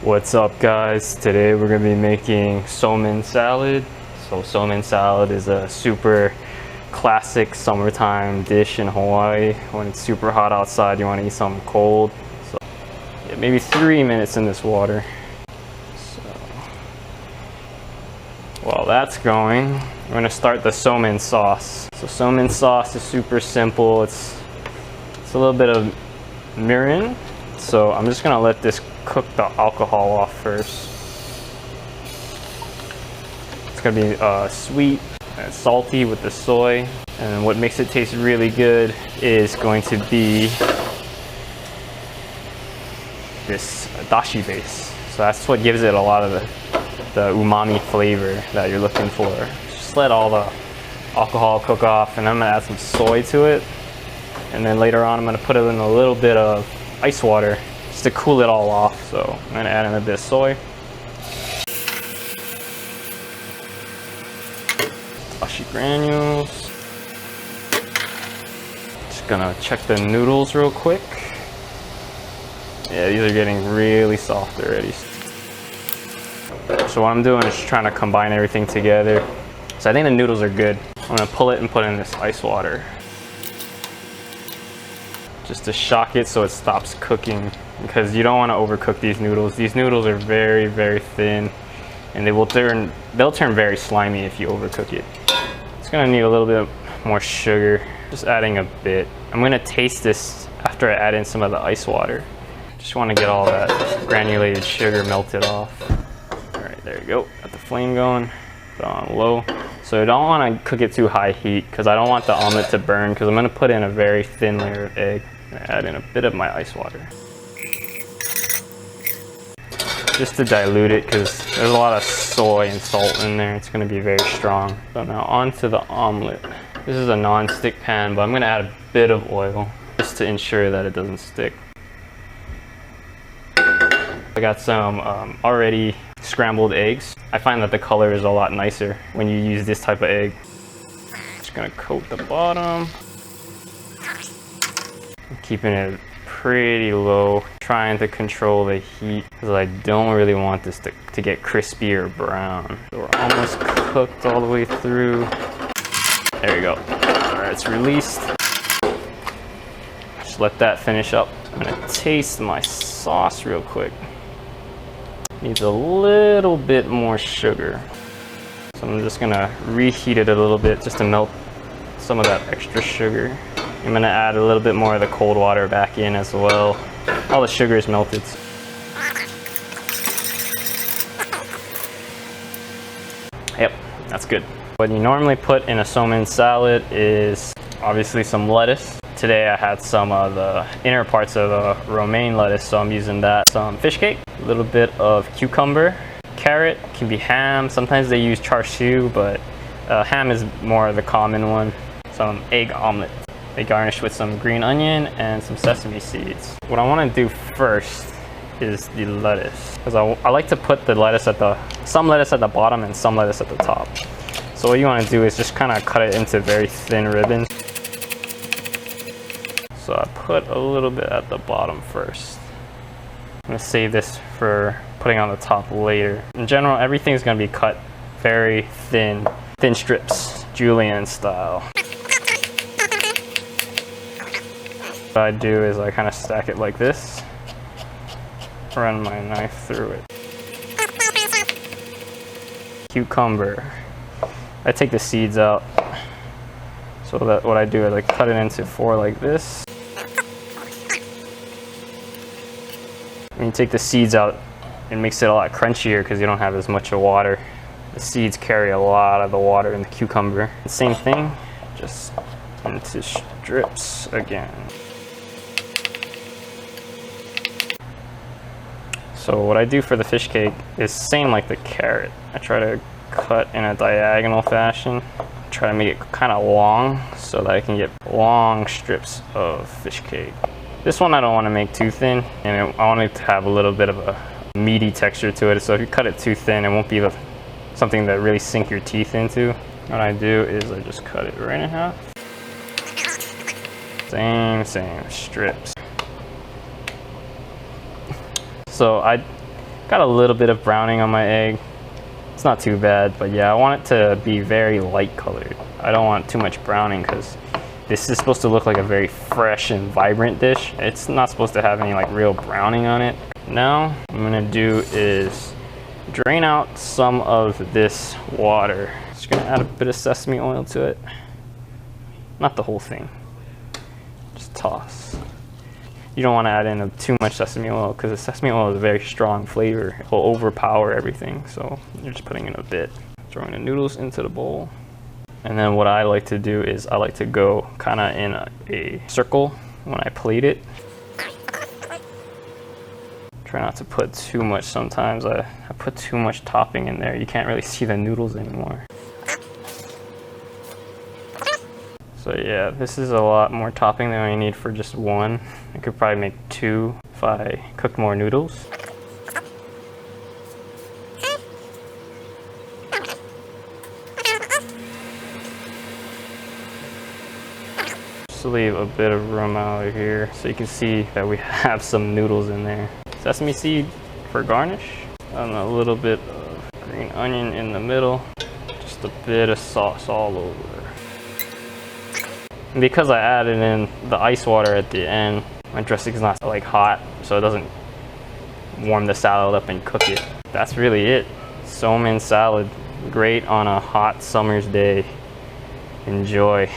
What's up, guys? Today we're gonna be making Somen salad. So Somen salad is a super classic summertime dish in Hawaii. When it's super hot outside, you want to eat something cold. So yeah, maybe 3 minutes in this water. So while that's going, we're gonna start the Somen sauce. So Somen sauce is super simple. It's a little bit of mirin. So I'm just gonna let this cook the alcohol off first. It's gonna be sweet and salty with the soy, and what makes it taste really good is going to be this dashi base. So that's what gives it a lot of the umami flavor that you're looking for. Just let all the alcohol cook off, and I'm gonna add some soy to it, and then later on I'm gonna put it in a little bit of ice water just to cool it all off. So I'm gonna add in a bit of soy, dashi granules. Just gonna check the noodles real quick. Yeah, these are getting really soft already. So what I'm doing is trying to combine everything together. So I think the noodles are good. I'm gonna pull it and put in this ice water, just to shock it so it stops cooking, because you don't want to overcook these noodles. These noodles are very, very thin, and they'll turn very slimy if you overcook it. It's gonna need a little bit more sugar, just adding a bit. I'm gonna taste this after I add in some of the ice water. Just want to get all that granulated sugar melted off. All right, there you go. Got the flame going, put it on low. So I don't want to cook it too high heat, because I don't want the omelet to burn, because I'm gonna put in a very thin layer of egg. Add in a bit of my ice water just to dilute it, because there's a lot of soy and salt in there. It's going to be very strong. So now onto the omelet. This is a non-stick pan, but I'm going to add a bit of oil just to ensure that it doesn't stick. I got some already scrambled eggs. I find that the color is a lot nicer when you use this type of egg. Just going to coat the bottom. Keeping it pretty low, trying to control the heat, because I don't really want this to get crispy or brown. So we're almost cooked all the way through. There we go. All right, it's released. Just let that finish up. I'm gonna taste my sauce real quick. Needs a little bit more sugar. So I'm just gonna reheat it a little bit just to melt some of that extra sugar. I'm gonna add a little bit more of the cold water back in as well. All the sugar is melted. Yep, that's good. What you normally put in a Somen salad is obviously some lettuce. Today I had some of the inner parts of the romaine lettuce, so I'm using that. Some fish cake, a little bit of cucumber, carrot, can be ham. Sometimes they use char siu, but ham is more the common one. Some egg omelet. They garnish with some green onion and some sesame seeds. What I want to do first is the lettuce, because I like to put the lettuce some lettuce at the bottom and some lettuce at the top. So what you want to do is just kind of cut it into very thin ribbons. So I put a little bit at the bottom first. I'm going to save this for putting on the top later. In general, everything's going to be cut very thin strips, julienne style. What I do is I kind of stack it like this, run my knife through it. Cucumber, I take the seeds out, so that what I do is I cut it into 4 like this. When you take the seeds out, it makes it a lot crunchier because you don't have as much water. The seeds carry a lot of the water in the cucumber. The same thing, just into strips again. So what I do for the fish cake is same like the carrot. I try to cut in a diagonal fashion. Try to make it kind of long so that I can get long strips of fish cake. This one I don't want to make too thin, and I want it to have a little bit of a meaty texture to it. So if you cut it too thin, it won't be something that really sink your teeth into. What I do is I just cut it right in half. Same strips. So Got a little bit of browning on my egg. It's not too bad, but yeah, I want it to be very light colored. I don't want too much browning because this is supposed to look like a very fresh and vibrant dish. It's not supposed to have any like real browning on it. Now, what I'm gonna do is drain out some of this water. Just gonna add a bit of sesame oil to it. Not the whole thing, just toss. You don't want to add in too much sesame oil because the sesame oil is a very strong flavor. It will overpower everything, so you're just putting in a bit. Throwing the noodles into the bowl. And then what I like to do is I like to go kind of in a circle when I plate it. Try not to put too much sometimes. I put too much topping in there. You can't really see the noodles anymore. So yeah, this is a lot more topping than I need for just one. I could probably make 2 if I cooked more noodles. Just leave a bit of room out here so you can see that we have some noodles in there. Sesame seed for garnish, and a little bit of green onion in the middle, just a bit of sauce all over. And because I added in the ice water at the end, my dressing is not like hot, so it doesn't warm the salad up and cook it. That's really it. Somen salad, great on a hot summer's day. Enjoy.